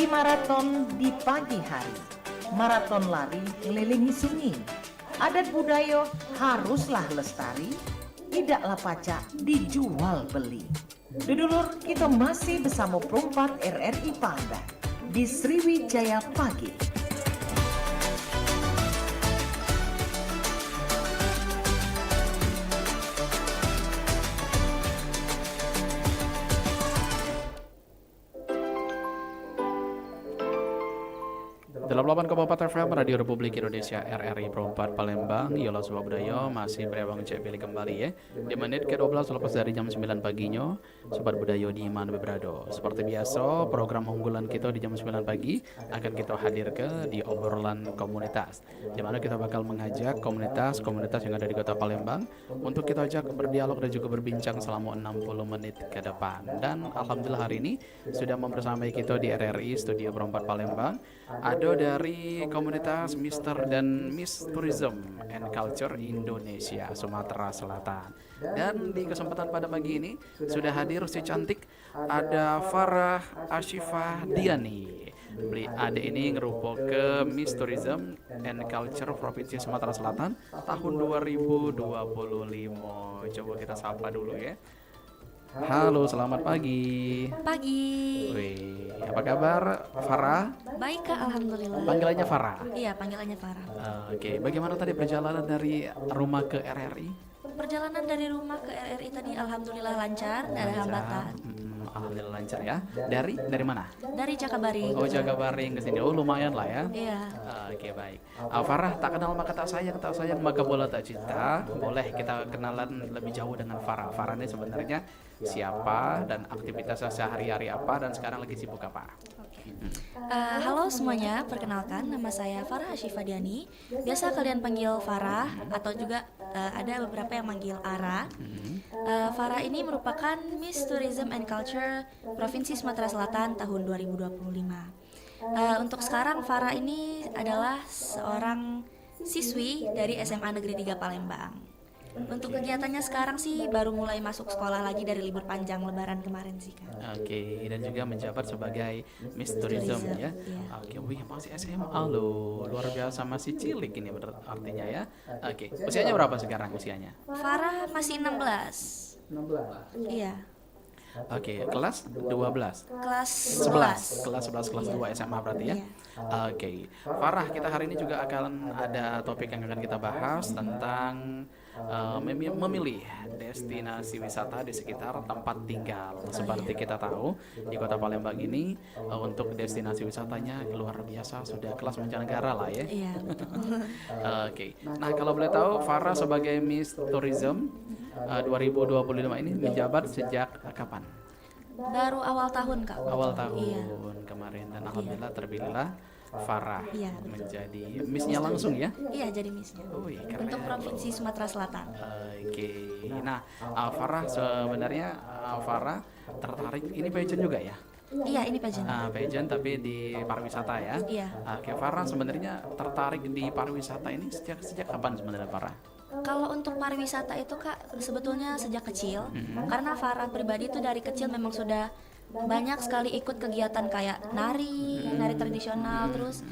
Pagi maraton di pagi hari. Maraton lari kelilingi sunyi. Adat budaya haruslah lestari, tidaklah pacak dijual beli. Dudulur, kita masih bersama perempat RRI Palembang di Sriwijaya Pagi. Dalam 8,4 FM Radio Republik Indonesia RRI Perempat Palembang, Yola Sebuah Budaya masih berawang cek pilih kembali ya. Di menit ke-12 lepas dari jam 9 paginya, Sobat Budaya di mana berada. Seperti biasa, program unggulan kita di jam 9 pagi akan kita hadirkan di obrolan komunitas, di mana kita bakal mengajak komunitas-komunitas yang ada di Kota Palembang untuk kita ajak berdialog dan juga berbincang selama 60 menit ke depan. Dan alhamdulillah hari ini sudah membersamai kita di RRI Studio Perempat Palembang ada dari komunitas Mr. dan Miss Tourism and Culture Indonesia Sumatera Selatan. Dan di kesempatan pada pagi ini sudah hadir si cantik, ada Farah Ashifah Diani. Adik ini ngerupa ke Miss Tourism and Culture Provinsi Sumatera Selatan tahun 2025. Coba kita sapa dulu ya. Halo, selamat pagi. Pagi. Wih, apa kabar Farah? Baik Kak, alhamdulillah. Panggilannya Farah. Iya, panggilannya Farah. Oke, bagaimana tadi perjalanan dari rumah ke RRI? Perjalanan dari rumah ke RRI tadi alhamdulillah lancar, tidak ada hambatan. Alhamdulillah lancar ya. Dari mana? Dari Cakabaring. Oh, Jagabaring ke sini. Oh, lumayan lah ya. Iya. Oke, baik. Farah, tak kenal maka tak sayang maka bola tak cinta. Boleh kita kenalan lebih jauh dengan Farah. Farah ini sebenarnya siapa dan aktivitasnya sehari-hari apa dan sekarang lagi sibuk apa? Halo semuanya, perkenalkan nama saya Farah Ashifah Diani. Biasa kalian panggil Farah atau juga ada beberapa yang manggil Ara. Farah ini merupakan Miss Tourism and Culture Provinsi Sumatera Selatan tahun 2025. Untuk sekarang Farah ini adalah seorang siswi dari SMA Negeri 3 Palembang. Untuk kegiatannya sekarang sih baru mulai masuk sekolah lagi dari libur panjang lebaran kemarin sih Kak. Oke, dan juga menjabat sebagai Miss Tourism ya. Iya. Oke, wih masih SMA loh, luar biasa, masih cilik ini artinya ya. Oke, usianya berapa sekarang usianya? Farah masih 16. 16. Iya. Oke, kelas 12. Kelas 11. Kelas 11 kelas 2 SMA berarti ya. Iya. Oke. Farah, kita hari ini juga akan ada topik yang akan kita bahas tentang memilih destinasi wisata di sekitar tempat tinggal. Seperti kita tahu di Kota Palembang ini untuk destinasi wisatanya luar biasa, sudah kelas mancanegara lah ya. Iya, betul. Oke. Nah, kalau boleh tahu Farah sebagai Miss Tourism 2025 ini menjabat sejak kapan? Baru awal tahun Kak. Awal tahun Iya. kemarin, dan alhamdulillah terpilihlah Farah Iya, betul. menjadi Missnya langsung ya. Iya, jadi missnya. Wih, keren. Untuk Provinsi Sumatera Selatan. Oke. Nah, Farah sebenarnya Farah tertarik ini pageant juga ya? Iya, ini pageant. Pageant tapi di pariwisata ya. Iya. Oke, Farah sebenarnya tertarik di pariwisata ini sejak kapan sebenarnya Farah? Kalau untuk pariwisata itu Kak sebetulnya sejak kecil, karena Farah pribadi itu dari kecil memang sudah banyak sekali ikut kegiatan kayak nari tradisional, terus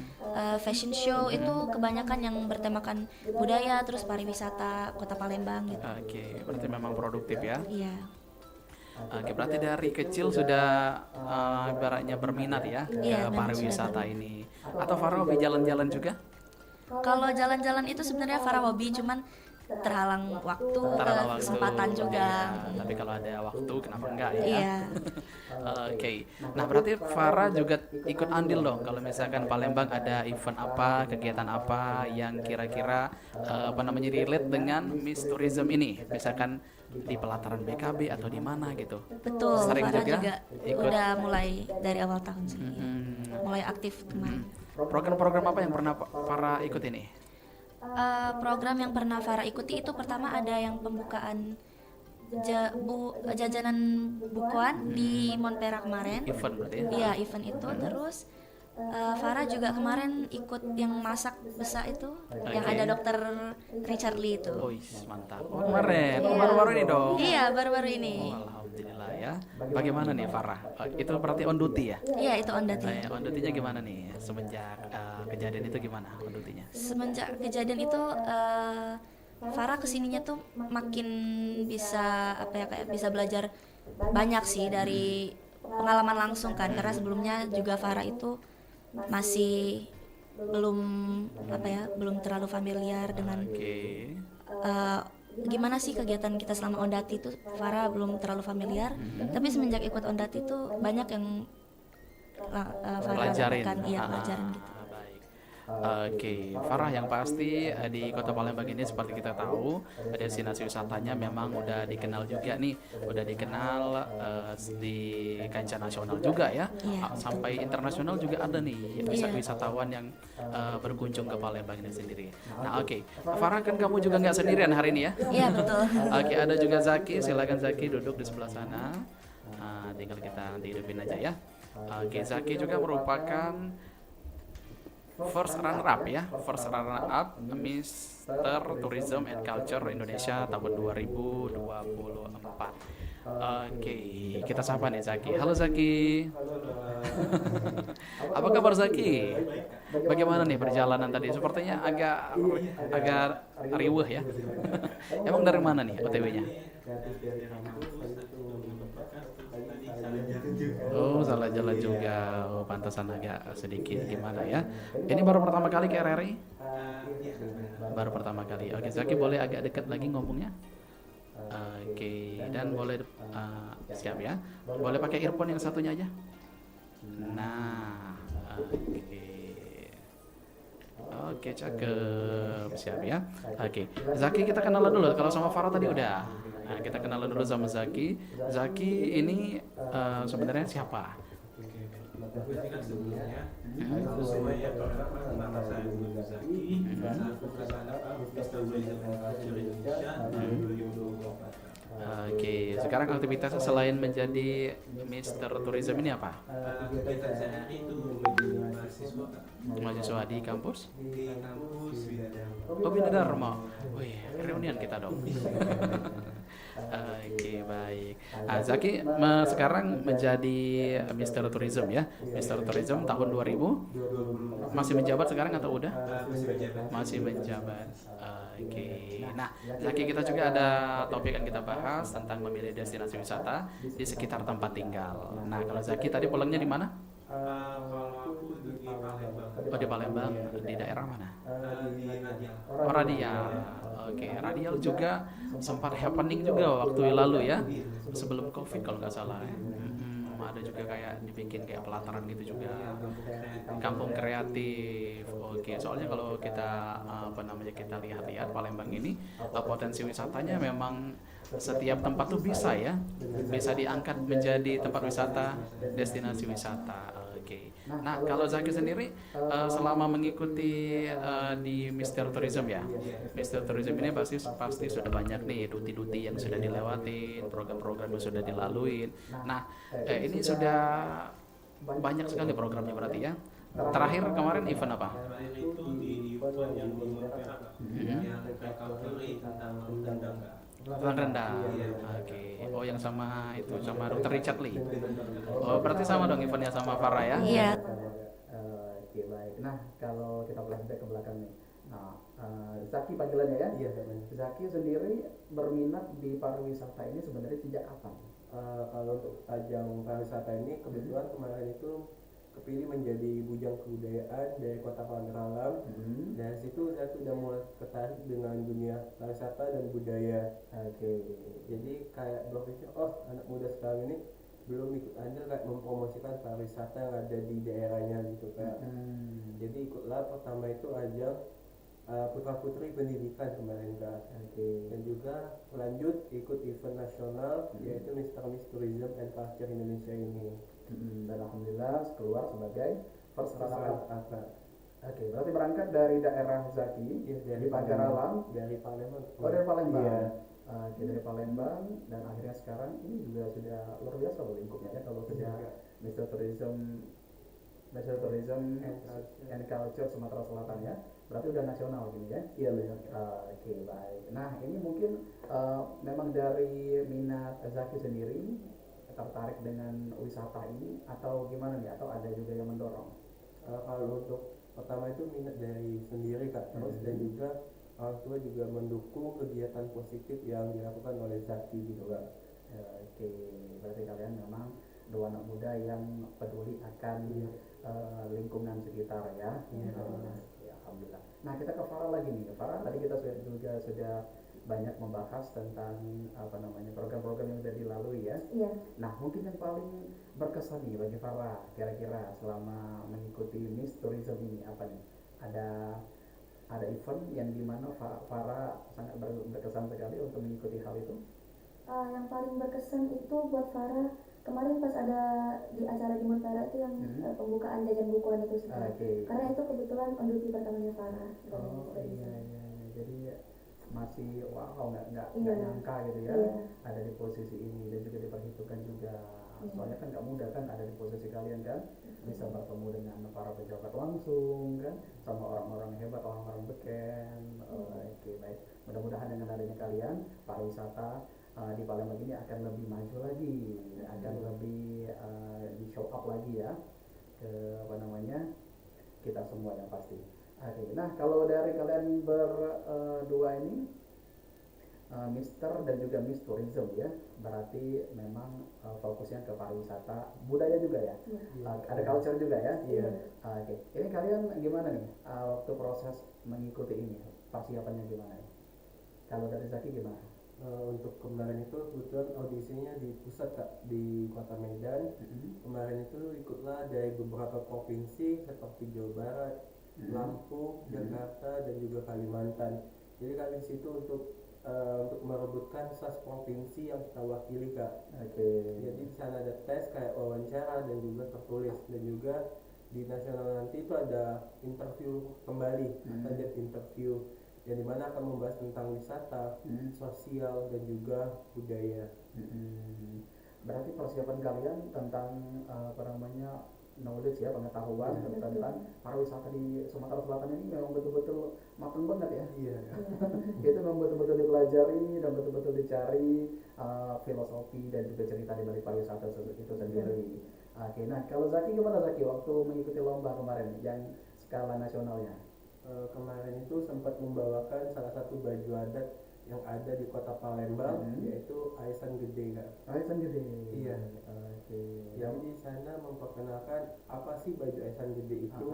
fashion show itu kebanyakan yang bertemakan budaya, terus pariwisata Kota Palembang gitu. Oke, berarti memang produktif ya. Iya. Oke, berarti dari kecil sudah ibaratnya berminat ya Iya, ke memang pariwisata sudah ini. Atau Farah hobi jalan-jalan juga? Kalau jalan-jalan itu sebenarnya Farah hobi, cuman terhalang waktu, kesempatan juga. Ya, tapi kalau ada waktu kenapa enggak ya? Iya. Oke. Nah, berarti Farah juga ikut andil dong kalau misalkan Palembang ada event apa, kegiatan apa yang kira-kira relate dengan Miss Tourism ini. Misalkan di pelataran BKB atau di mana gitu. Betul, Sering Farah juga juga ikut. udah mulai dari awal tahun sih. Mulai aktif kemarin. Program-program apa yang pernah Farah ikut ini? Program yang pernah Farah ikuti itu pertama ada yang pembukaan jajanan bukuan di Montpera kemarin. Event berarti ya? Iya, event itu. Terus Farah juga kemarin ikut yang masak besa itu, yang ada dokter Richard Lee itu. Oh, mantap. Oh, kemarin, baru-baru ini dong. Iya, baru-baru ini. Oh, alhamdulillah ya. Bagaimana nih Farah? Itu berarti on duty ya? Iya, itu on duty. On duty-nya gimana nih? Semenjak kejadian itu gimana on duty-nya? Semenjak kejadian itu Farah kesininya tuh makin bisa kayak bisa belajar banyak sih dari pengalaman langsung kan, karena sebelumnya juga Farah itu masih belum terlalu familiar dengan gimana sih kegiatan kita selama ondati itu. Farah belum terlalu familiar, tapi semenjak ikut ondati itu banyak yang Farah dapatkan, pelajaran gitu. Oke, Farah, yang pasti di Kota Palembang ini seperti kita tahu destinasi wisatanya memang udah dikenal juga nih, udah dikenal di kancah nasional juga ya, sampai internasional juga ada nih wisatawan yang berkunjung ke Palembang ini sendiri. Nah, oke, Farah, kan kamu juga nggak sendirian hari ini ya? Iya, betul. Oke, ada juga Zaki, silakan Zaki duduk di sebelah sana. Tinggal kita hidupin aja ya. Oke, Zaki juga merupakan first runner up Mister Tourism and Culture Indonesia tahun 2024. Oke, kita sapa nih Zaki. Halo Zaki. Apa kabar Zaki? Bagaimana nih perjalanan tadi? Sepertinya agak riweh ya. Emang dari mana nih OTW-nya? Oh, salah jalan juga. Oh, pantasan agak sedikit gimana ya. Ini baru pertama kali ke RRI? Baru pertama kali. Oke, Zaki boleh agak dekat lagi ngomongnya? Oke, dan boleh siap ya. Boleh pakai earphone yang satunya aja. Nah, oke, cakep, siap ya. Oke, Zaki kita kenalan dulu. Kalau sama Farah tadi udah. Nah, kita kenalan dulu sama Zaki. Zaki ini sebenarnya siapa? Oke, sekarang aktivitasnya selain menjadi Mister Tourism ini apa? Mahasiswa di kampus? Oh, Bina Dharma. Wih, reunian kita dong. Oke, baik. Zaki sekarang menjadi Mister Tourism ya. Mister Tourism tahun 2000. Masih menjabat sekarang atau udah? Masih menjabat. Oke. Nah, Zaki, kita juga ada topik yang kita bahas tentang memilih destinasi wisata di sekitar tempat tinggal. Nah, kalau Zaki tadi pulangnya di mana? Oh, di Palembang. Di daerah mana? Oh, Radial. Oke, Radial juga sempat happening juga waktu lalu ya, sebelum COVID kalau nggak salah ya. Ada juga kayak dibikin kayak pelataran gitu juga, kampung kreatif. Oke, soalnya kalau kita kita lihat-lihat Palembang ini potensi wisatanya memang setiap tempat tuh bisa diangkat menjadi tempat wisata, destinasi wisata. Oke. Nah, kalau Zaki sendiri selama mengikuti di Mister Tourism ya, Mister Tourism ini pasti sudah banyak nih duti-duti yang sudah dilewatin, program-program yang sudah dilaluin. Nah, ini sudah banyak sekali programnya berarti ya. Terakhir kemarin event apa? Tentang rendang. Oke. Oh, yang sama Dr. Richard Lee. Oh, berarti sama dong eventnya sama Farah ya? Iya. Oke, baik. Nah, kalau kita flashback ke belakang nih. Nah, Zaki panggilannya ya? Iya. Zaki sendiri berminat di pariwisata ini sebenarnya sejak kapan? Kalau untuk ajang pariwisata ini kebetulan kemarin itu kepilih menjadi bujang kebudayaan dari Kota Palembang. Dari situ saya sudah mulai tertarik dengan dunia pariwisata dan budaya. Oke. Jadi kayak berpikir, anak muda sekarang ini belum ikut andil kayak mempromosikan pariwisata yang ada di daerahnya gitu kan. Jadi ikutlah pertama itu ajang putra putri pendidikan kemarin Kak. Dan juga lanjut ikut event nasional yaitu Mister Tourism and Culture Indonesia ini. Dan alhamdulillah keluar sebagai first runner up. Oke, berarti berangkat dari daerah Zaki, dari Pagar Alam, dari Palembang. Oh, dari Palembang. Iya. Dari Palembang, dan akhirnya sekarang ini juga sudah luar biasa loh lingkupnya ya, kalau sudah Mister Tourism National Tourism And Culture. and Culture Sumatera Selatan ya. Berarti udah nasional gini ya. Iya benar. Oke, baik. Nah, ini mungkin memang dari minat Zaki sendiri tertarik dengan wisata ini atau gimana nih? Atau ada juga yang mendorong? Kalau untuk pertama itu minat dari sendiri Kak, terus dan juga orang tua juga mendukung kegiatan positif yang dilakukan oleh Zaki gitu Kak. Oke, berarti kalian memang dua anak muda yang peduli akan lingkungan sekitar ya. Ya, alhamdulillah. Nah, kita ke Farah lagi nih. Farah, tadi kita sudah banyak membahas tentang program-program yang sudah dilalui ya. Iya. Nah, mungkin yang paling berkesan nih bagi Farah kira-kira selama mengikuti Miss Tourism ini apa nih? Ada event yang dimana Farah sangat berkesan sekali untuk mengikuti hal itu. Yang paling berkesan itu buat Farah kemarin pas ada di acara di Montara itu yang pembukaan jajan bukuan itu sih. Karena itu kebetulan on duty pertamanya Farah. Oh iya. Jadi masih wow nggak Iya. nyangka gitu ya, Iya. ada di posisi ini dan juga diperhitungkan juga. Iya. Soalnya kan nggak mudah kan ada di posisi kalian kan, bisa bertemu dengan para pejabat langsung kan, sama orang-orang hebat, orang-orang beken. Oke, baik. Mudah-mudahan dengan adanya kalian pariwisata di Palembang ini akan lebih maju lagi, akan lebih di show up lagi ya ke kita semua yang pasti. Oke, nah kalau dari kalian berdua ini Mister dan juga Miss Tourism ya, berarti memang fokusnya ke pariwisata, budaya juga ya. Ada culture juga ya. Iya. Oke, ini kalian gimana nih waktu proses mengikuti ini, persiapannya gimana ya? Kalau dari Zaki gimana? Untuk kemarin itu kebetulan audisinya di pusat Kak, di Kota Medan. Kemarin itu ikutlah dari beberapa provinsi seperti Jawa Barat, Lampung, Jakarta, dan juga Kalimantan. Jadi kami di situ untuk merebutkan SAS provinsi yang kita wakili Kak. Oke. Jadi di sana ada tes kayak wawancara dan juga tertulis, dan juga di nasional nanti itu ada interview kembali, ada interview yang dimana akan membahas tentang wisata, sosial, dan juga budaya. Berarti persiapan kalian tentang knowledge ya, pengetahuan tentang pariwisata di Sumatera Selatan ini memang betul-betul matang banget ya. Iya. Itu memang betul-betul dipelajari dan betul-betul dicari filosofi dan juga cerita di balik pariwisata itu sendiri. Oke, nah kalau Zaki gimana Zaki waktu mengikuti lomba kemarin yang skala nasionalnya? Kemarin itu sempat membawakan salah satu baju adat yang ada di Kota Palembang, yaitu Aisan Gede Kak. Aisan Gede. Iya. Oke. Yang di sana memperkenalkan apa sih baju Aisan Gede itu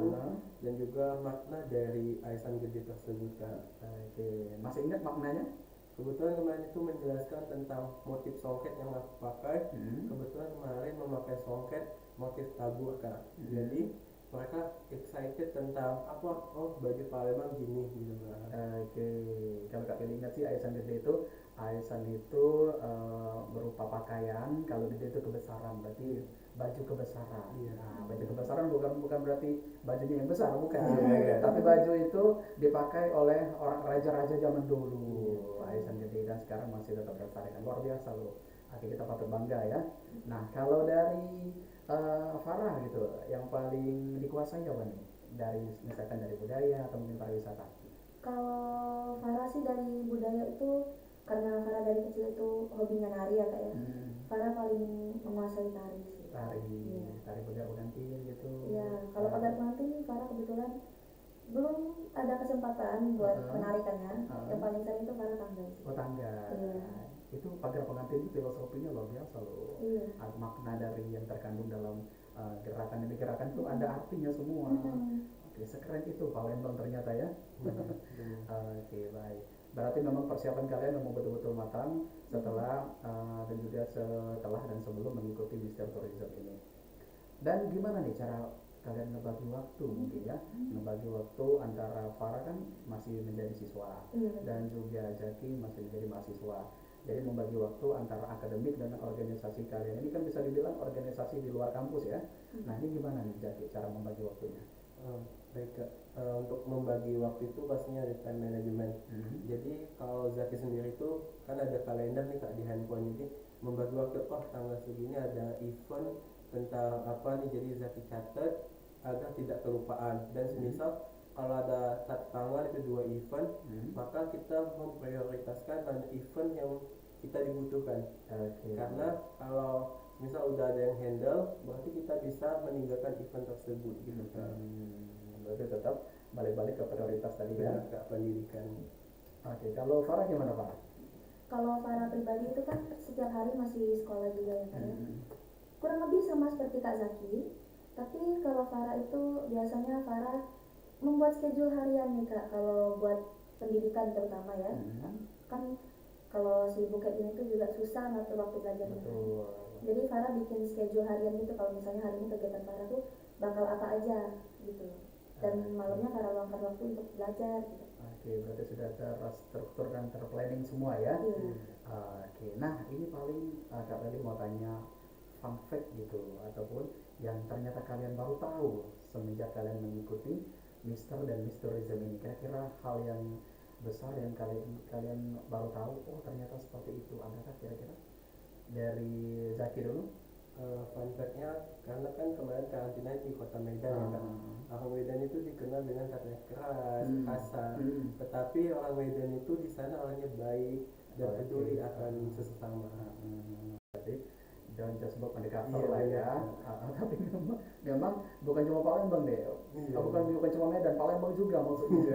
dan juga makna dari Aisan Gede tersebut Kak. Oke. Masih ingat maknanya? Kebetulan kemarin itu menjelaskan tentang motif songket yang aku pakai. Kebetulan kemarin memakai songket motif tabur Kak. Jadi mereka excited tentang baju Palembang gini gitu Kak. Oke. Kalau Kak Kelly ingat sih Aisan itu berupa pakaian, kalau gede itu kebesaran, berarti baju kebesaran. Nah, baju kebesaran bukan berarti bajunya yang besar, bukan. Tapi baju itu dipakai oleh orang raja-raja zaman dulu. Aisan Gede, dan sekarang masih tetap tertarik. Luar biasa loh. Oke, kita patut bangga ya. Nah, kalau dari Farah gitu, yang paling dikuasai apa nih? Misalkan dari budaya atau mungkin pariwisata? Kalau Farah sih dari budaya itu, karena Farah dari kecil itu hobinya nari ya Kak ya. Farah paling menguasai tari sih. Tari budaya pengantin gitu. Iya, kalau pagar pengantin Farah kebetulan belum ada kesempatan buat menarikannya. Yang paling sering itu Farah tangga sih. Oh, tangga. Iya. Itu pagar pengantin itu filosofinya luar biasa loh. Iya. Makna dari yang terkandung dalam gerakan demi gerakan itu ada artinya semua. Oke, sekeren itu Palembang ternyata ya. Oke, baik. Berarti memang persiapan kalian memang betul-betul matang setelah dan sebelum mengikuti Mister Tourism ini. Dan gimana nih cara kalian ngebagi waktu mungkin ya? Ngebagi waktu antara Farah kan masih menjadi siswa dan juga Zaki masih menjadi mahasiswa. Jadi membagi waktu antara akademik dan organisasi kalian ini kan bisa dibilang organisasi di luar kampus ya. Nah, ini gimana nih Zaki cara membagi waktunya? Baik Kak, untuk membagi waktu itu pastinya ada time management. Jadi kalau Zaki sendiri itu kan ada kalender nih Kak di handphone, jadi membagi waktu tanggal segini ada event tentang apa nih, jadi Zaki catat agar tidak kelupaan. Dan semisal kalau ada satu tanggal itu 2 event, maka kita memprioritaskan pada event yang kita dibutuhkan. Karena kalau misal udah ada yang handle, berarti kita bisa meninggalkan event tersebut gitu kan. Berarti tetap balik-balik ke prioritas tadi ya. Ke pendidikan. Kalau Farah gimana Farah? Kalau Farah pribadi itu kan setiap hari masih sekolah juga ya Kak ya. Kurang lebih sama seperti Kak Zaki, tapi kalau Farah itu biasanya Farah membuat schedule harian nih Kak, kalau buat pendidikan terutama ya. Kan kalau sibuk kayak gini tuh juga susah ngatur waktu belajarnya. Jadi Farah bikin schedule harian gitu, kalau misalnya hari ini kegiatan Farah tuh bakal apa aja gitu. Dan malamnya Farah luangkan waktu untuk belajar gitu. Berarti sudah terstruktur dan terplanning semua ya. Nah ini paling Kak Feli mau tanya fun fact gitu, ataupun yang ternyata kalian baru tahu semenjak kalian mengikuti Mister dan Misterism ini. Kira-kira hal yang besar yang kalian baru tahu, oh ternyata seperti itu, adakah kira-kira? Dari Zaki dulu. Fun fact-nya, karena kan kemarin karantina di kota Medan ya kan. Orang Medan itu dikenal dengan katanya keras, kasar, tetapi orang Medan itu di sana orangnya baik dan peduli akan sesama. Berarti don't just book on the cover lah ya. Tapi memang bukan cuma Palembang deh. Bukan cuma Medan, Palembang juga maksudnya.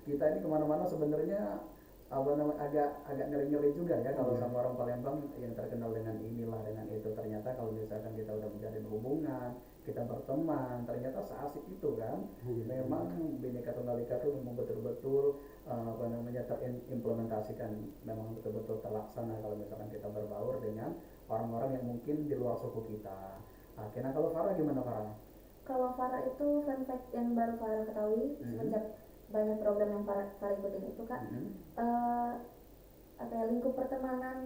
Kita ini kemana-mana sebenarnya agak ngeri-ngeri juga ya kalau sama orang Palembang yang terkenal dengan inilah dengan itu. Ternyata kalau misalkan kita udah menjalin hubungan, kita berteman, ternyata seasik itu kan. Memang Bhinneka Tunggal Ika itu memang betul-betul terimplementasikan, memang betul-betul terlaksana kalau misalkan kita berbaur dengan orang-orang yang mungkin di luar suku kita. Nah kalau Farah gimana Farah? Kalau Farah itu fun fact yang baru Farah ketahui semenjak banyak program yang Farah ikutin itu Kak, lingkup pertemanan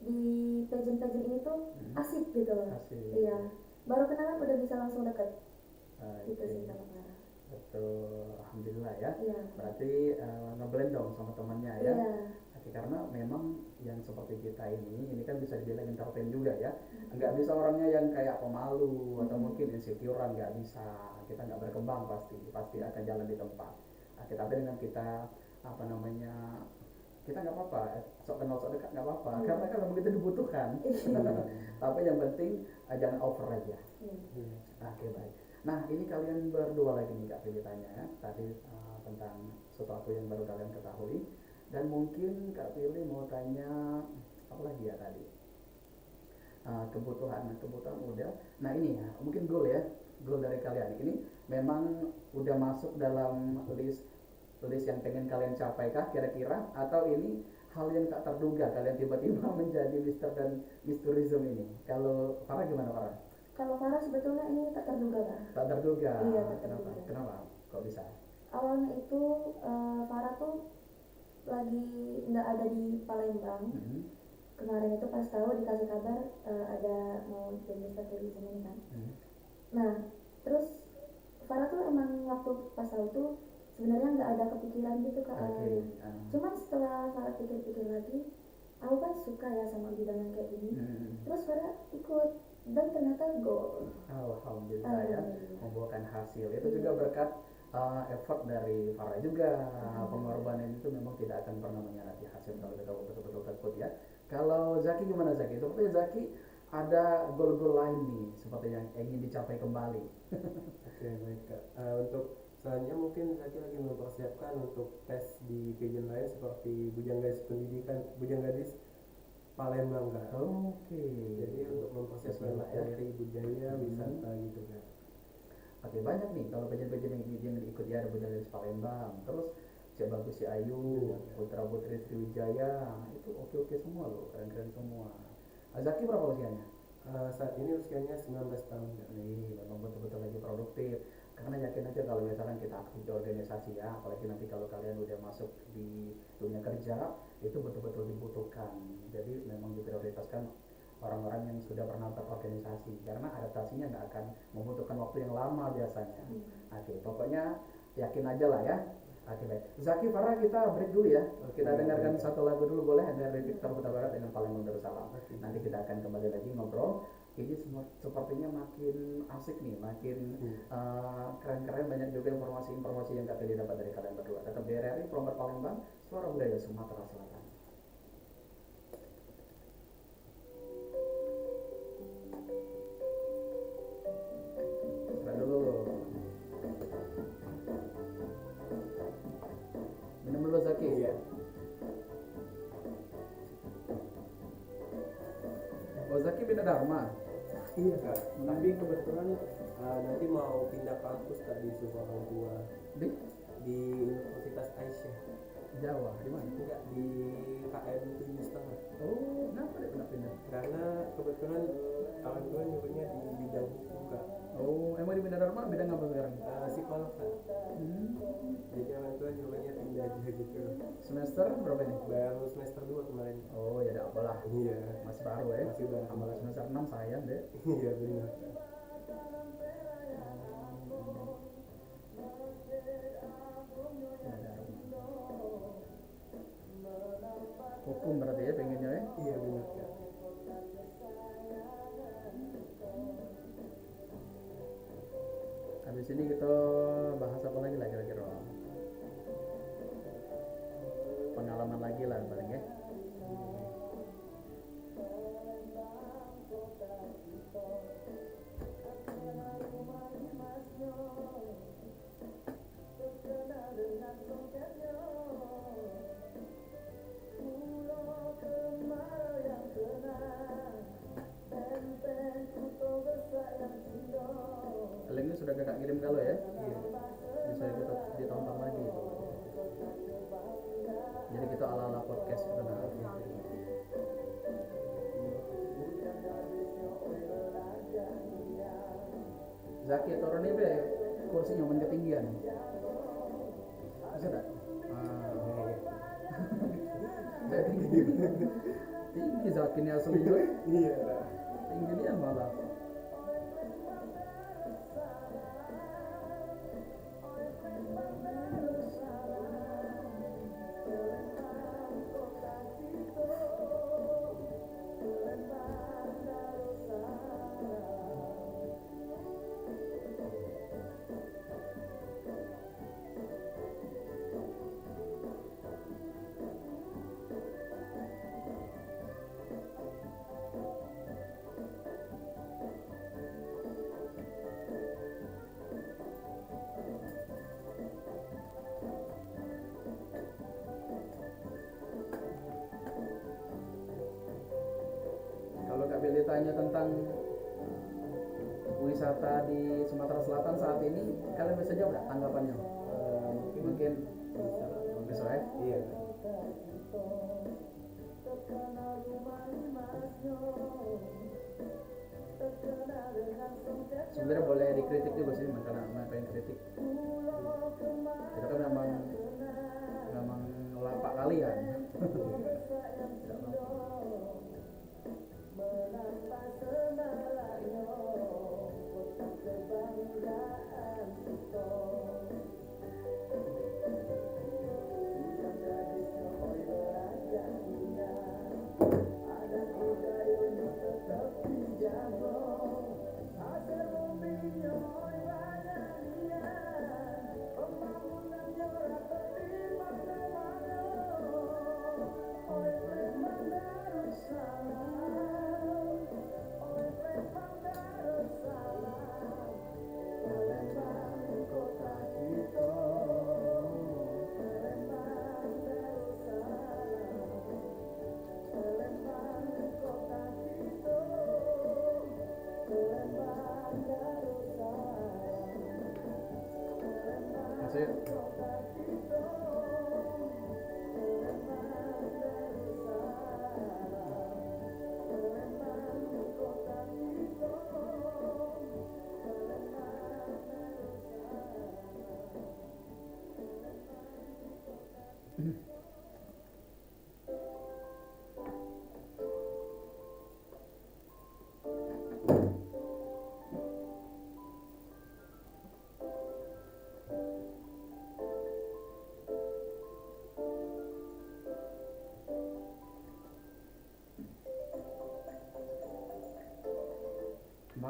di pageant ini tuh asik gitu loh. Iya, baru kenalan udah bisa langsung deket. Itu sih kalau Farah. Betul, alhamdulillah ya. Berarti ngeblend dong sama temannya ya. Karena memang yang seperti kita ini kan bisa dibilang entertain juga ya. Nggak bisa orangnya yang kayak pemalu atau mungkin insecure, nggak bisa. Kita nggak berkembang pasti akan jalan di tempat. Tapi dengan kita kita nggak apa-apa, sok kenal sok dekat nggak apa-apa, karena kan begitu dibutuhkan. Tapi yang penting jangan over aja. Baik. Nah ini kalian berdua lagi nih Kak Feli tanya ya tadi tentang sesuatu yang baru kalian ketahui, dan mungkin Kak Feli mau tanya apa lagi ya tadi, kebutuhan udah. Nah ini ya mungkin goal dari kalian ini memang udah masuk dalam list yang pengen kalian capai kah kira-kira, atau ini hal yang tak terduga kalian tiba-tiba menjadi Mister dan Misterism ini? Kalau Farah gimana Farah? Kalau Farah sebetulnya ini tak terduga Kak. Tak terduga? Iya tak terduga. Kenapa? Kok bisa? Awalnya itu Farah tuh lagi nggak ada di Palembang. Kemarin itu pas tahu dikasih kabar ada mau jadi Misterism ini kan. Nah terus Farah tuh emang waktu pas tahu tuh sebenarnya nggak ada kepikiran gitu Kak. Cuman setelah Farah pikir-pikir lagi, aku kan suka ya sama bidang yang kayak gini. Terus Farah ikut dan ternyata goal. Alhamdulillah ya, membuahkan hasil. Itu juga berkat effort dari Farah juga. Pengorbanan itu memang tidak akan pernah mengkhianati hasil kalau kita betul-betul tekun ya. Kalau Zaki gimana Zaki? Sepertinya Zaki ada goal-goal lain nih seperti yang ingin dicapai kembali. Baik Kak. Untuk selanjutnya mungkin Zaki lagi mempersiapkan untuk tes di pageant lain seperti Bujang Gadis Palembang Kak. Jadi untuk mempersiapkan materi budaya wisata gitu Kak. Banyak nih kalau pageant-pageant yang diikuti, ada Bujang Gadis Palembang, terus Cek Bagus Si Ayu, Putra Putri Sriwijaya, itu oke semua loh, keren-keren semua. Zaki berapa usianya? Saat ini usianya 19 tahun Kak. Memang betul-betul lagi produktif. Karena yakin aja kalau misalkan kita aktif di organisasi ya, apalagi nanti kalau kalian udah masuk di dunia kerja, itu betul-betul dibutuhkan. Jadi memang diprioritaskan orang-orang yang sudah pernah berorganisasi, karena adaptasinya nggak akan membutuhkan waktu yang lama biasanya. Pokoknya yakin aja lah ya. Baik. Zaki, Farah, kita break dulu ya. Kita dengarkan satu lagu dulu boleh, dari Victor Huta Barat dengan Palembang Darussalam. Nanti kita akan kembali lagi ngobrol ini sepertinya makin asik nih, makin keren-keren, banyak juga informasi-informasi yang Kak Billy dapat dari kalian berdua. Tetap di RRI Perombat Palembang, Suara Budaya Sumatera Selatan. Dulu minum dulu Zaki. Iya. Oh Zaki Bina Dharma. Iya kak, tapi kebetulan nanti mau pindah kampus kak di sebuah orang tua di Universitas Aisyah. Jawa di mana? Enggak, di KM 7,5. Oh kenapa dia pindah? Karena kebetulan orang tua nyuruhnya di bidang hukum kak. Oh emang di Bina Dharma bidang apa sekarang? Psikolog kak. Jadi orang tua nyuruhnya pindah aja gitu. Semester berapa ini? Baru semester 2 kemarin. Oh ya udah apalah, Iya. masih baru ya. Masih baru. Amal semester 6 sayang deh. Iya benar. Hukum berarti ya pengennya ya. Iya benar kak. Habis ini kita bahas apa lagi lah kira-kira? Pengalaman lagi lah paling ya. Linknya sudah kakak kirim kalau ya. Bisa kita ditonton lagi. Jadi kita ala-ala podcast benar. Zaki turun ini be kursinya men ketinggian. Bisa enggak? Tinggi. Tinggi Zaki ini aslinya. Iya. Tinggi dia malah. Kalau Kak Billy tanya tentang wisata di Sumatera Selatan saat ini, kalian bisa jawab nggak tanggapannya? Mungkin bisa ya? Iya. Sebenarnya boleh dikritik juga sih, karena pengen kritik. Kita kan memang lapak kalian. Masih.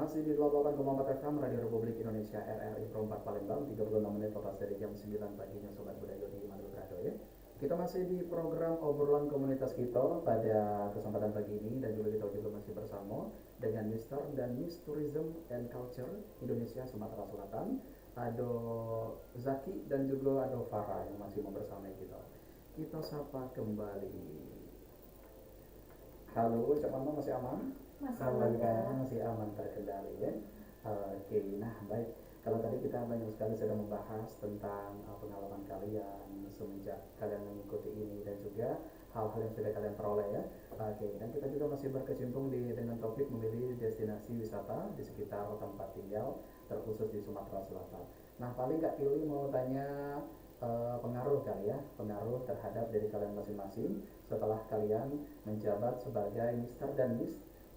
masih di 88,4 FM Radio Republik Indonesia RRI Perempat Palembang, 36 menit lepas dari jam 9 paginya Sobat Budaya di Manado ya. Kita masih di program obrolan komunitas kita pada kesempatan pagi ini, dan juga kita juga masih bersama dengan Mr. dan Miss Tourism and Culture Indonesia Sumatera Selatan. Ada Zaki dan juga ada Farah yang masih mau bersama kita. Kita sapa kembali. Halo, Cak Mama, masih aman? Masih Aman aman, kan? ya. Masih aman, terkendali ya. Oke, nah baik. Kalau tadi kita banyak sekali sudah membahas tentang pengalaman kalian semenjak kalian mengikuti ini, dan juga hal-hal yang sudah kalian peroleh ya. Oke, dan kita juga masih berkecimpung dengan topik memilih destinasi wisata di sekitar tempat tinggal, terkhusus di Sumatera Selatan. Nah, paling Kak Pilih mau tanya pengaruh kali ya, pengaruh terhadap diri kalian masing-masing setelah kalian menjabat sebagai Mr. dan Miss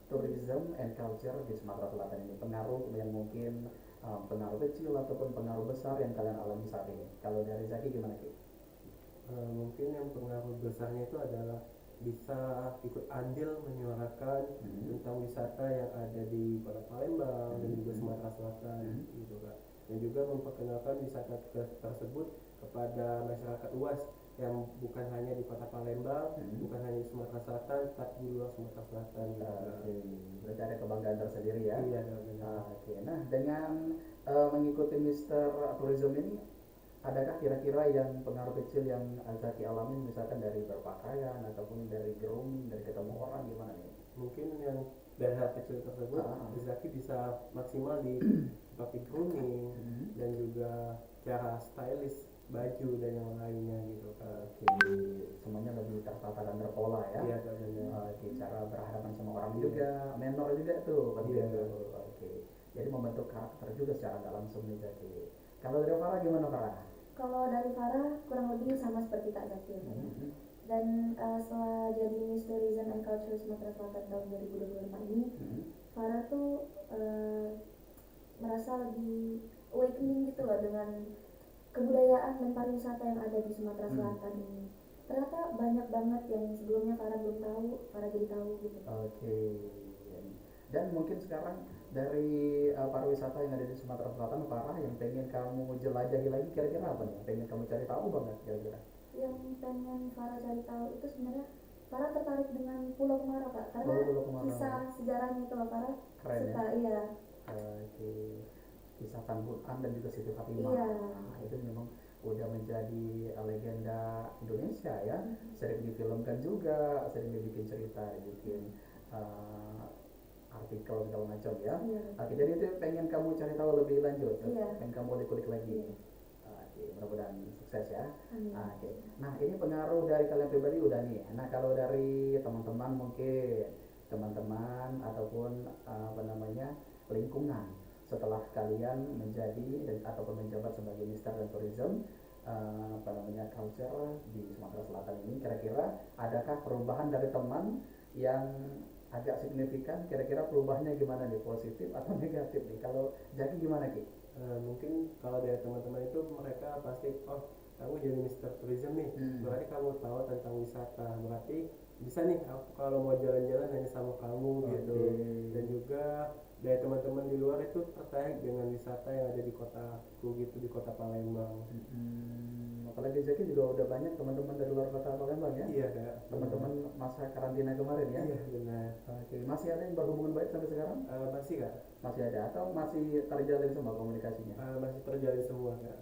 Tourism and Culture di Sumatera Selatan ini. Pengaruh yang mungkin pengaruh kecil ataupun pengaruh besar yang kalian alami saat ini. Kalau dari Zaki gimana Ki? Mungkin yang pengaruh besarnya itu adalah bisa ikut andil menyuarakan tentang wisata yang ada di Kota Palembang dan juga Sumatera Selatan gitu Kak. Dan juga memperkenalkan wisata tersebut kepada masyarakat luas yang bukan hanya di Kota Palembang, bukan hanya di Sumatera Selatan, tapi di luar Sumatera Selatan gitu. Berarti ada kebanggaan tersendiri ya? Iya, benar. Oke, nah dengan mengikuti Mr. Tourism ini, adakah kira-kira yang pengaruh kecil yang Zaki alamin, misalkan dari berpakaian ataupun dari grooming, dari ketemu orang, gimana nih? Mungkin yang dari hal kecil tersebut Zaki bisa maksimal di seperti grooming dan juga cara stylish baju dan yang lainnya gitu Kak. Oke, semuanya lebih tertata dan terpola ya? Iya, benar. Oke, cara berhadapan sama orang juga, manner juga tuh penting. Iya. Oke, jadi membentuk karakter juga secara nggak langsung nih Zaki. Kalau dari Farah gimana Farah? Kalau dari Farah kurang lebih sama seperti Kak Zaki ya. Dan setelah jadi Miss Tourism and Culture Sumatera Selatan tahun 2024 ini, Farah tuh merasa lebih awakening gitu loh dengan kebudayaan dan pariwisata yang ada di Sumatera Selatan ini. Ternyata banyak banget yang sebelumnya Farah belum tahu, Farah jadi tahu gitu. Oke. Dan mungkin sekarang dari pariwisata yang ada di Sumatera Selatan, Farah, yang pengen kamu jelajahi lagi kira-kira apa nih? Pengen kamu cari tahu banget kira-kira? Yang pengen Farah cari tahu itu sebenarnya Farah tertarik dengan Pulau Kemarau Kak, karena Pulau Kemarau. kisah sejarahnya itu loh Farah Keren suka ya? iya. Oke. Kisah Tan dan juga Siti Fatimah. Iya. Nah, itu memang udah menjadi legenda Indonesia ya. Sering difilmkan juga, sering dibikin cerita, dibikin artikel segala macam ya. Iya. Oke, jadi itu pengen kamu cari tahu lebih lanjut, Iya. pengen kamu ulik-ulik lagi. Iya. Oke, mudah-mudahan sukses ya. Amin. Oke, nah ini pengaruh dari kalian pribadi udah nih. Nah kalau dari teman-teman mungkin teman-teman ataupun apa namanya lingkungan setelah kalian menjadi ataupun menjabat sebagai Mr. dan Tourism apa namanya culture di Sumatera Selatan ini, kira-kira adakah perubahan dari teman yang agak signifikan? Kira-kira perubahannya gimana nih, positif atau negatif nih? Kalau Jaki gimana Ki? Mungkin kalau dari teman-teman itu mereka pasti kamu jadi Mr. Tourism nih, berarti kamu tahu tentang wisata, berarti bisa nih aku kalau mau jalan-jalan hanya sama kamu gitu. Dan juga dari teman-teman di luar itu tertarik dengan wisata yang ada di kotaku gitu, di Kota Palembang. Apalagi Zaki juga udah banyak teman-teman dari luar Kota Palembang ya? Iya Kak. Teman-teman masa karantina kemarin ya? Iya benar. Oke, masih ada yang berhubungan baik sampai sekarang? Masih Kak. Masih ada atau masih terjalin semua komunikasinya? Masih terjalin semua Kak.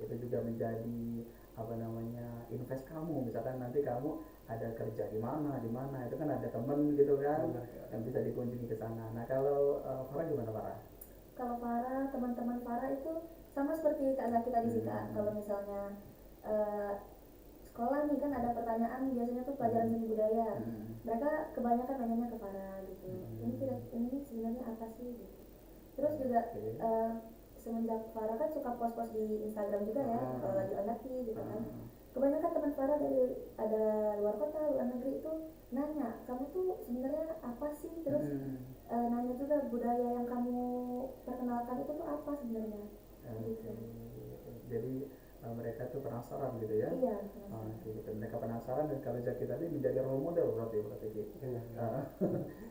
Itu juga menjadi apa namanya invest kamu, misalkan nanti kamu ada kerja di mana itu kan ada temen gitu kan. Benar, yang bisa dikunjungi ke sana. Nah kalau Farah gimana Farah? Kalau Farah, teman-teman Farah itu sama seperti Kak Zaki tadi sih Kak. Kalau misalnya sekolah nih kan ada pertanyaan biasanya tuh pelajaran seni budaya. Mereka kebanyakan nanyanya ke Farah gitu. Ini sebenarnya apa sih gitu. Terus juga semenjak Farah kan suka post-post di Instagram juga ya, kalau lagi ondaki gitu kan. Kebanyakan teman Farah dari ada luar kota, luar negeri itu nanya, kamu tuh sebenarnya apa sih? Terus nanya juga budaya yang kamu perkenalkan itu tuh apa sebenarnya? Gitu. Jadi mereka tuh penasaran gitu ya. Iya. Kayak gitu. Mereka penasaran, dan kalau Zaki tadi menjadi role model berarti gitu.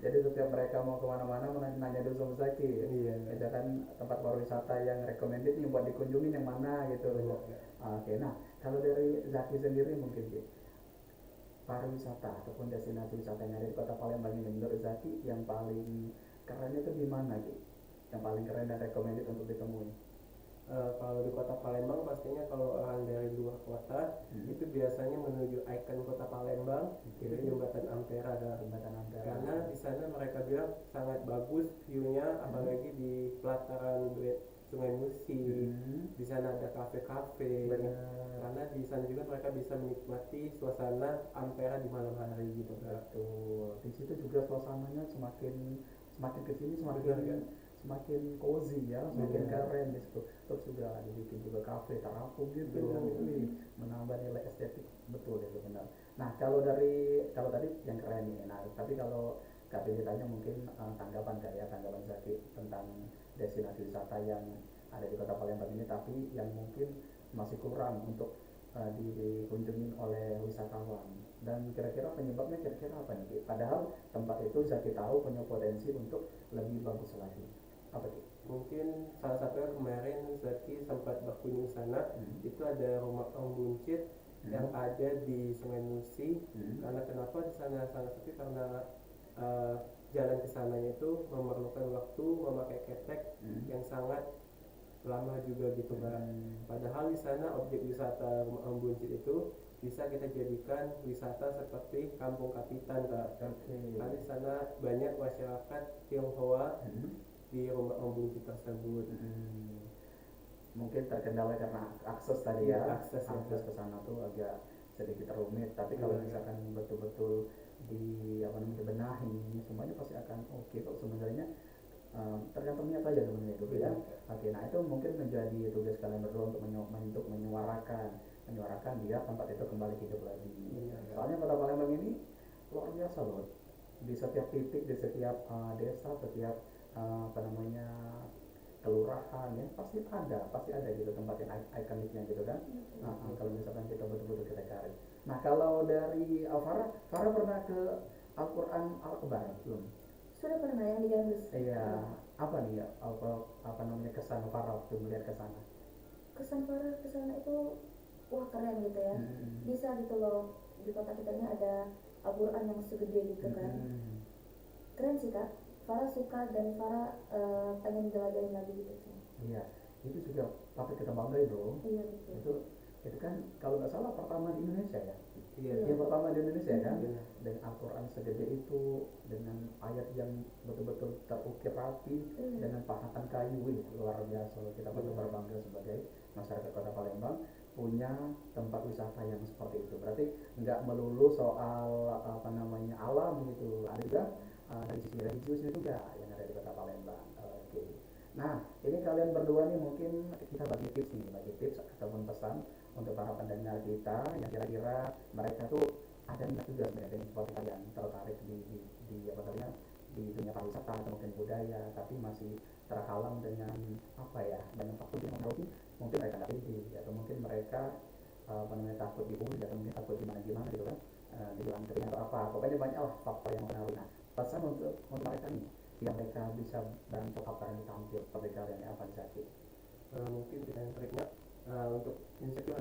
Jadi setiap mereka mau kemana-mana nanya dulu sama Zaki. Iya. Misalkan tempat pariwisata yang recommended nih buat dikunjungin yang mana gitu. Oke, nah kalau dari Zaki sendiri mungkin Ki, pariwisata ataupun destinasi wisata yang ada di Kota Palembang ini menurut Zaki yang paling keren itu di mana Ki? Yang paling keren dan recommended untuk ditemui? Kalau di Kota Palembang pastinya kalau orang dari luar kota itu biasanya menuju ikon Kota Palembang, itu Jembatan Ampera. Karena di sana mereka bilang sangat bagus view-nya, apalagi di pelataran Sungai Musi. Di sana ada kafe-kafe. Karena di sana juga mereka bisa menikmati suasana Ampera di malam hari gitu. Betul. Di situ juga suasananya semakin kesini semakin cozy ya, semakin keren di situ. Terus juga dibikin juga kafe terapung gitu, menambah nilai estetik. Betul itu benar. Nah kalau tadi yang keren nih, nah tapi kalau Kak Billy tanya mungkin tanggapan Zaki tentang destinasi wisata yang ada di Kota Palembang ini, tapi yang mungkin masih kurang untuk dikunjungi oleh wisatawan, dan kira-kira penyebabnya apa nih? Padahal tempat itu Zaki tahu punya potensi untuk lebih bagus lagi. Apa sih? Mungkin salah satunya kemarin Zaki sempat berkunjung sana. Itu ada rumah Om Buncit yang ada di Sungai Musi. Karena kenapa di sana sangat sepi? Karena jalan ke sananya itu memerlukan waktu, memakai ketek yang sangat lama juga gitu kan. Padahal di sana objek wisata rumah Om Buncit itu bisa kita jadikan wisata seperti Kampung Kapitan, Kak. Karena di sana banyak masyarakat Tionghoa di rumah Om Buncit tersebut. Mungkin terkendala karena akses tadi ya, akses ke sana tuh agak sedikit rumit. Tapi kalau misalkan betul-betul dibenahi, semuanya pasti akan oke kok sebenarnya. Tergantung niat aja sebenarnya itu ya. Oke, nah itu mungkin menjadi tugas kalian berdua untuk menyuarakan biar tempat itu kembali hidup lagi. Soalnya Kota Palembang ini luar biasa loh. Di setiap titik, di setiap desa, setiap kelurahan ya pasti ada gitu tempat yang ikoniknya gitu kan. Kalau misalkan kita betul-betul kita cari. Nah kalau dari Farah pernah ke Al-Quran Al-Akbar belum? Sudah pernah yang di Gambus. Iya, apa nih ya? Apa namanya kesan Farah waktu melihat ke sana? Kesan Farah ke sana itu wah keren gitu ya. Bisa gitu loh, di kota kita ini ada Al-Quran yang segede gitu kan. Keren sih Kak. Farah suka dan Farah pengen jelajahin lagi gitu sih. Iya, itu juga patut kita banggain dong. Iya betul. Itu kan kalau nggak salah pertama di Indonesia ya. Iya. Yang pertama di Indonesia kan. Dengan Al-Quran segede itu, dengan ayat yang betul-betul terukir rapi, dengan pahatan kayu, luar biasa. Kita patut berbangga sebagai masyarakat Kota Palembang punya tempat wisata yang seperti itu. Berarti nggak melulu soal alam gitu, ada juga dari sisi religiusnya juga yang ada di Kota Palembang. Oke. Nah, ini kalian berdua nih mungkin kita bagi tips ataupun pesan untuk para pendengar kita yang kira-kira mereka tuh ada minat juga sebenarnya seperti kalian tertarik di dunia pariwisata atau mungkin budaya, tapi masih terhalang dengan banyak faktor yang mempengaruhi. Mungkin mereka nggak pede atau mungkin mereka takut dibully atau mungkin takut gimana gitu kan, dibilang kering atau apa, pokoknya banyak lah faktor yang mempengaruhi. Nah, pesan untuk mereka nih yang mereka bisa bantu apa yang ditampil seperti kalian apa Zaki? Mungkin kita yang teriknya untuk inisiatif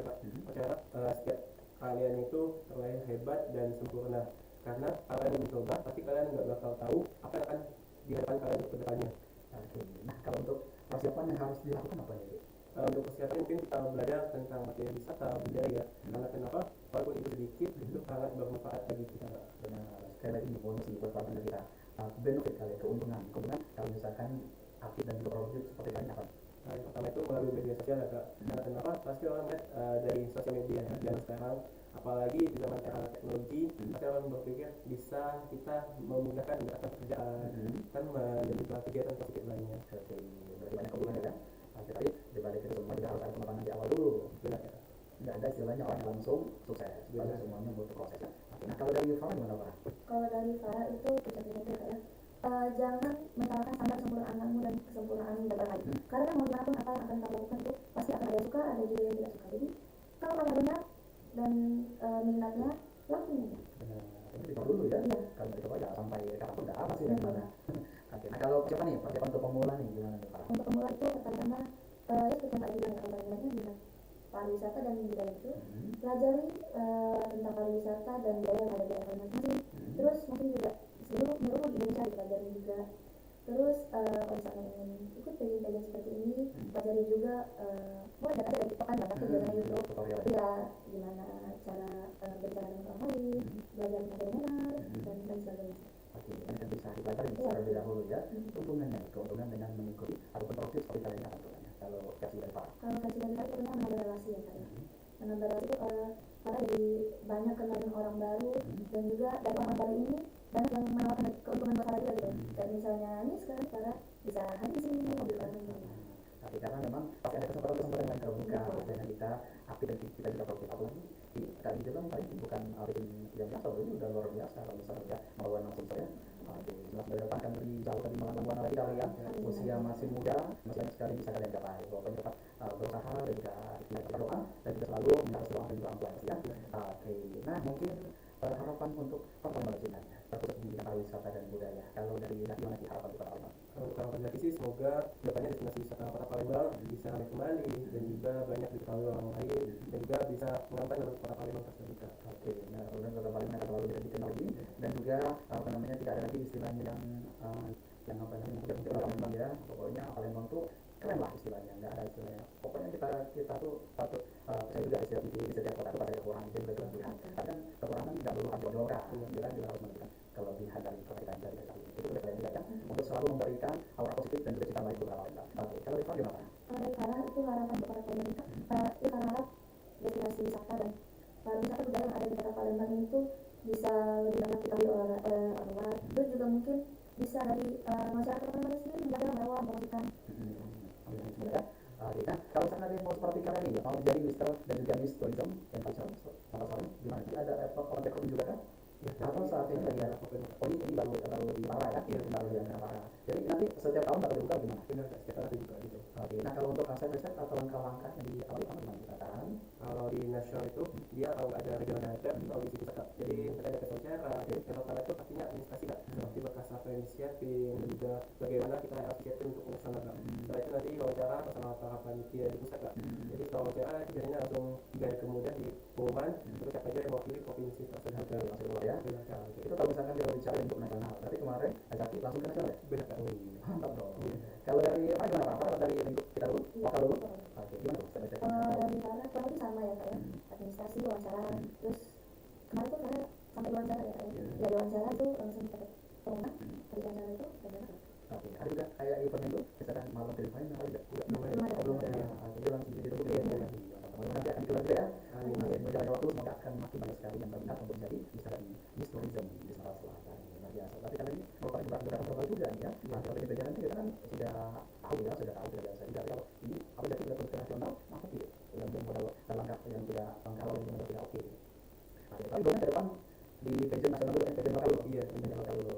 percaya setiap kalian itu terlahir hebat dan sempurna. Karena kalian mencoba, pasti kalian nggak bakal tahu apa yang akan dihadapan kalian ke depannya. Oke. Nah, kalau untuk persiapan yang harus dilakukan apa nih? Untuk persiapan mungkin kita belajar tentang materi wisata budaya. Karena kenapa? Walaupun itu sedikit, itu sangat bermanfaat bagi kita. Benar. Sekali lagi bonus buat para pendengar kita. Benefit kalian, keuntungan kalau misalkan aktif dan juga produktif seperti kalian apa? Yang pertama itu melalui media sosial ya Kak. Karena kenapa? Pasti orang lihat dari sosial media ya. Dan sekarang apalagi di zaman era teknologi, pasti orang berpikir bisa kita memudahkan mendapatkan pekerjaan kan menjadi kegiatan positif lainnya. Oke, berarti banyak keuntungan ya. Tapi dibalik itu semua juga harus ada pengembangan di awal dulu. Benar ya. Nggak ada istilahnya orang yang langsung sukses. Pasti semuanya butuh prosesnya. Nah, kalau dari Farah gimana Farah? Kalau dari Farah itu kita ya. Jangan mentalkan standar kesempurnaanmu dan kesempurnaan orang lain. Karena mau gimana pun apa yang akan kamu lakukan itu pasti akan ada yang suka, ada juga yang tidak suka. Jadi minatnya lakuin aja. Benar. Ini dicoba dulu ya. Iya. Kalau dicoba ya sampai kapanpun nggak apa sih gimana. Oke. Nah kalau persiapan untuk pemula nih gimana nih Pak? Untuk pemula itu pertama ya seperti yang tadi bilang ya, paling banyak minat pariwisata dan budaya itu pelajari tentang pariwisata dan budaya yang ada di daerah masing-masing. Terus mungkin juga seluruh di Indonesia dipelajari juga. Terus kalau misalnya ingin ikut pageant seperti ini, pelajari juga boleh ada dari TikTok kan banyak tuh biasanya YouTube. Ya gimana cara berbicara dengan orang lain, belajar tentang seminar dan lain sebagainya. Oke, ini kan bisa dipelajari terlebih dahulu ya. Keuntungan dengan mengikuti ataupun proaktif seperti kalian apa tentunya. Kalau versi dari Pak. Kalau versi dari saya tentunya menambah relasi ya Kak ya. Menambah relasi itu karena jadi banyak kenal dengan orang baru dan juga dari orang baru ini banyak yang menawarkan keuntungan buat saya juga gitu. Kayak misalnya ini sekarang Farah bisa hadir di sini mobil bareng gitu. Tapi karena memang pasti ada kesempatan yang terbuka dengan kita aktif dan kita juga proaktif apalagi kali itu kan tadi bukan yang biasa, ini udah luar biasa kalau misalnya melawan langsung saya. Jelas berdepan lebih jauh dari mana lagi kalian usia masih muda, masih banyak sekali bisa kalian capai. Pokoknya tetap berusaha dan juga berdoa dan juga selalu minta doa dan juga orang tua ya. Oke, nah mungkin harapan untuk pertemuan selanjutnya terkhusus pendidikan pariwisata dan budaya. Kalau dari gimana sih harapan untuk Palembang? Kalau harapan dari sih semoga kedepannya destinasi wisata Kota Palembang bisa ramai kembali dan juga banyak diketahui orang lain dan juga bisa mengangkat nama Kota Palembang tersebut. Oke, nah kemudian Kota Palembang akan selalu bisa dikenal lagi dan juga apa namanya tidak ada lagi istilahnya yang apa namanya mungkin Palembang ya. Pokoknya Palembang tuh keren lah istilahnya, nggak ada istilahnya. Pokoknya kita tuh patut saya juga di setiap kota itu pasti ada kekurangan dan juga kelebihan. Tapi kan kekurangan tidak perlu ada orang, kita juga harus memberikan kelebihan dari kota kita dari saat ini. Itu juga kalian juga ya, untuk selalu memberikan aura positif dan juga cita baik untuk Palembang. Oke, kalau Rifah gimana? Kalau dari Farah itu harapan untuk para pemerintah, ya karena harap destinasi wisata dan pariwisata budaya yang ada di Kota Palembang ini tuh bisa lebih banyak diketahui oleh orang luar. Terus juga mungkin bisa dari masyarakat Palembang sendiri menjaga membawa mempromosikan. Sebenarnya, nah kalau misalnya mau seperti kalian nih, mau jadi Mister dan juga Miss Tourism dan Culture, sama-sama gimana sih? Ada kontak juga kan? Atau saat ini lagi ada ini baru di Parah ya? Iya, baru di Parah. Jadi nanti setiap tahun bakal dibuka gimana? Benar, setiap tahun dibuka gitu. Oke, nah kalau untuk aset-aset atau langkah-langkah yang diambil apa gimana kita kan? Kalau di nasional itu dia kalau ada regional ada kalau di situ Kak. Jadi kita ada kesecara, kalau kalian itu pastinya administrasi Kak. Seperti berkas apa yang disiapin dan juga bagaimana kita harus siapin untuk nasional Kak. Setelah itu nanti wawancara bersama para panitia di pusat Kak. Jadi setelah wawancara itu biasanya langsung 3 hari kemudian di pengumuman terus siapa aja yang mewakili provinsi tersebut. Langsung keluar ya? Itu kalau misalkan kita bicara untuk nasional, berarti kemarin Azaki langsung ke nasional ya? Benar Kak. Mantap dong. Kalau dari apa gimana Pak? Dari lingkup kita dulu, lokal dulu. Oke, gimana tuh? Dari Farah kurang lebih sama ya Kak ya. Administrasi, wawancara, terus kemarin tuh Farah sampai wawancara ya Kak ya. Ya di wawancara itu langsung dapat pengumuman dari wawancara itu bagaimana Kak? Oke, ada juga kayak event itu, misalkan malam teleponin apa juga? Belum ada. Belum ada ya. Jadi langsung ditunggu ya. Teman-teman nanti akan kita juga ya. Masih berjalan waktu, semoga akan makin banyak sekali yang berminat untuk jadi bisa dari Miss Tourism di Sumatera Selatan. Luar biasa. Tapi kali ini merupakan beberapa program juga nih ya. Nah, kalau kita jalan kita kan sudah tahu biasa. Jadi kalau ini apa jadi kita terus ke nasional, maka tidak. Yang modal langkah yang tidak kalau yang tidak oke. Tapi banyak ke depan di region nasional dulu, region lokal dulu. Iya, region lokal dulu.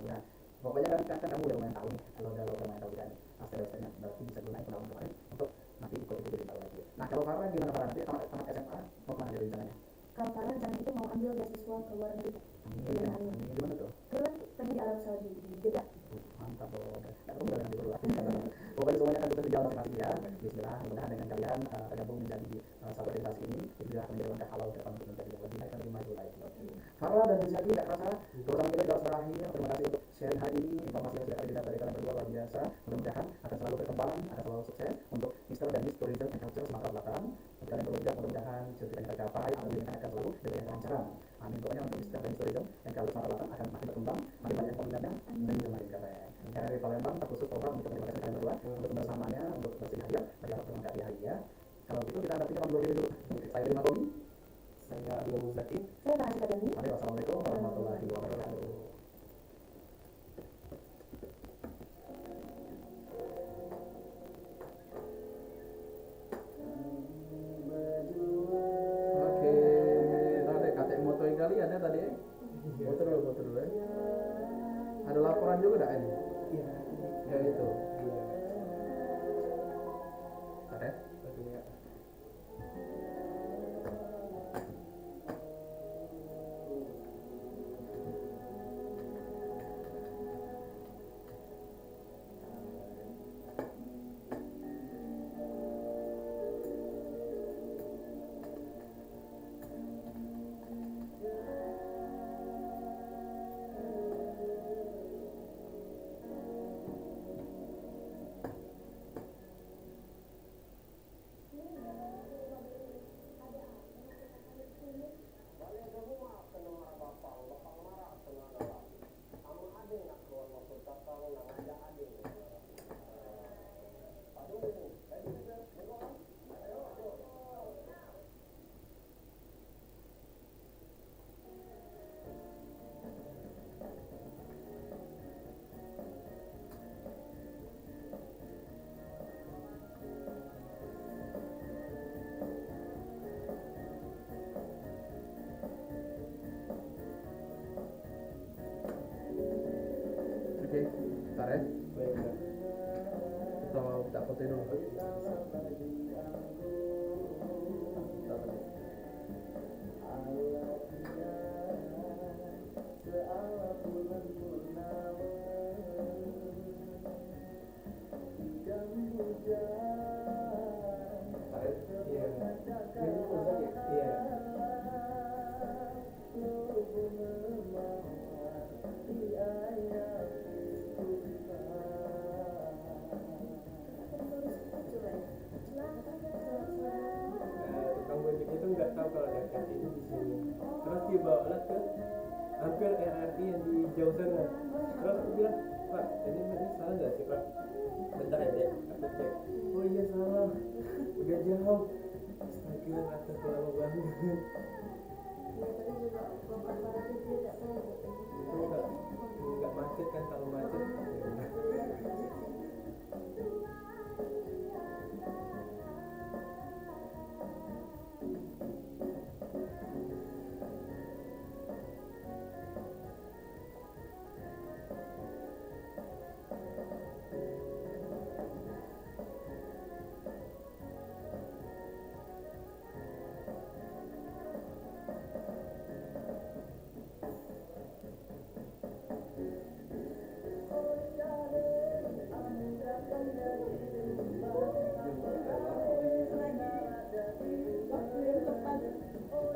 Nah, pokoknya kan kamu udah lumayan tahu nih. Kalau udah lumayan tahu kan, aspek-aspeknya berarti bisa gunain pengalaman kemarin untuk nanti ikut jadi tahu lagi. Nah, kalau Farah gimana Farah? Nanti tamat SMA mau kemana dari rencananya? Kalau Farah rencana itu mau ambil beasiswa ke luar negeri. Gimana tuh? Terus tadi di Arab Saudi di Jeddah. Mantap dong. Nah, kamu jangan dulu lah. Pokoknya semuanya kan kita berjalan masing-masing ya. Bismillah, mudah-mudahan dengan kalian tergabung menjadi sahabat generasi ini, itu juga akan menjadi langkah halal ke depan untuk menjadi yang lebih baik dan lebih maju lagi. Farah dan Zaki tidak terasa bersama kita sudah berakhir. Terima kasih untuk sharing hari ini, informasi yang sudah kami dapat dari kalian berdua luar biasa. Mudah-mudahan akan selalu berkembang, akan selalu sukses untuk Mister dan Miss Tourism and Culture Sumatera Selatan. Kalian berdua mudah-mudahan cita-cita kita capai, alhamdulillah akan selalu diberikan kelancaran. Amin. Pokoknya untuk Mister dan Miss Tourism and Culture Sumatera Selatan akan makin berkembang, makin banyak peminatnya dan juga makin keren. Karena dari Palembang terkhusus program untuk terima kasih kalian berdua untuk kebersamaannya, untuk bersih hadiah, berharap terima kasih hadiah. Kalau gitu kita nanti kita dulu. Saya terima kasih. Saya Abdul Muzaki. Saya Farah Syifah Diani. Wassalamualaikum warahmatullahi wabarakatuh. Oke, tadi kakek moto kali ada tadi ya? Moto dulu ya. Ada laporan juga enggak ini? Iya. Ya itu. Ada? dulu. Iya. Ini Zaki. Iya. Tukang gojek itu nggak tahu kalau ada kantin di sini. Terus dibawa ke hampir RRI yang di jauh sana. Terus aku bilang, Pak, ini salah nggak sih Pak? Bentar ya Dek, aku cek. Oh iya salah, udah jauh. Astaga, atas lama banget. Ya, tadi juga bapak Farah itu dia nggak tahu. Itu nggak macet kan, kalau macet.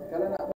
Kalau nak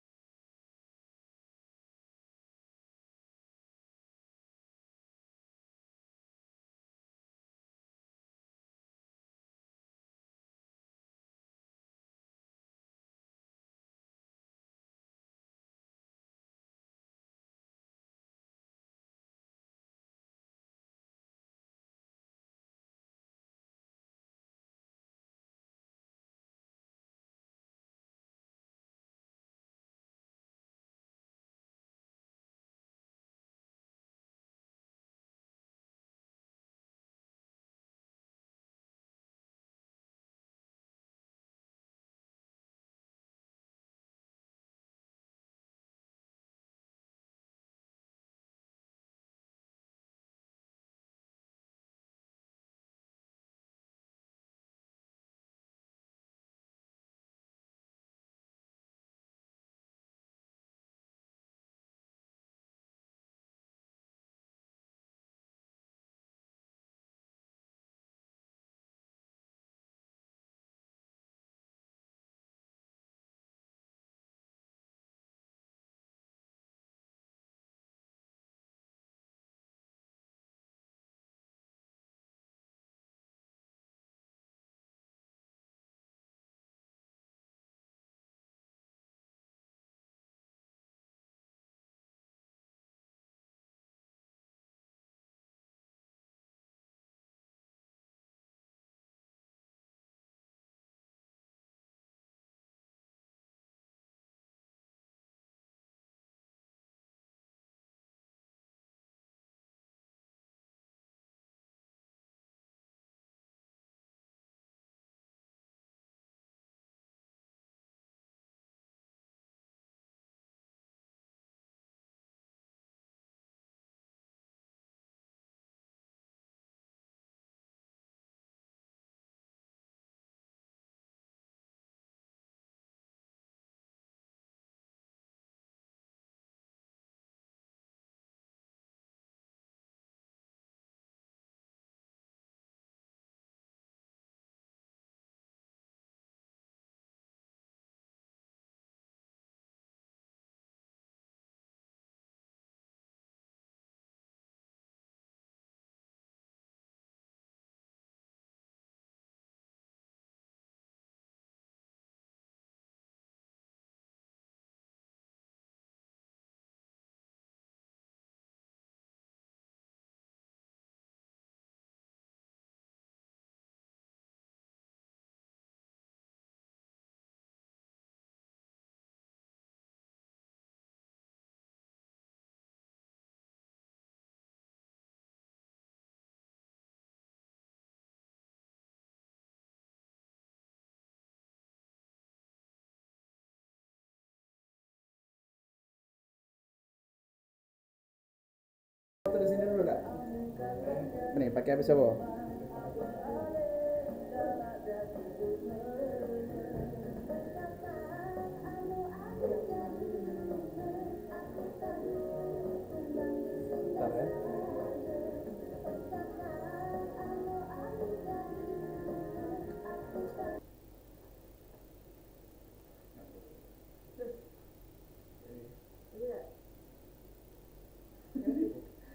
Foto di sini dulu dah. Nih pakai apa siapa? Bentar ya.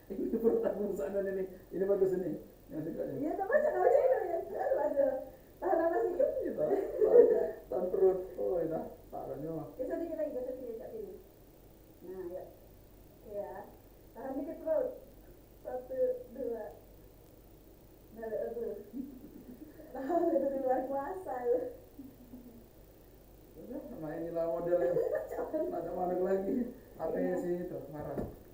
Ini pertanyaan sana nih. Ini bagus ini. Yang suka ini. Iya, tapi jangan baca itu ya. Aduh, ada tahan nafas dikit. Gitu. Tahan perut. Oh, ini parahnya. Geser dikit lagi, geser dikit Kak Tini. Nah, ya. Oke ya. Tahan dikit perut. 1, 2. Nah, aduh. Tahan itu di luar kuasa lu. Udah, nah inilah modelnya. Macam mana lagi? Apa sih itu? Marah.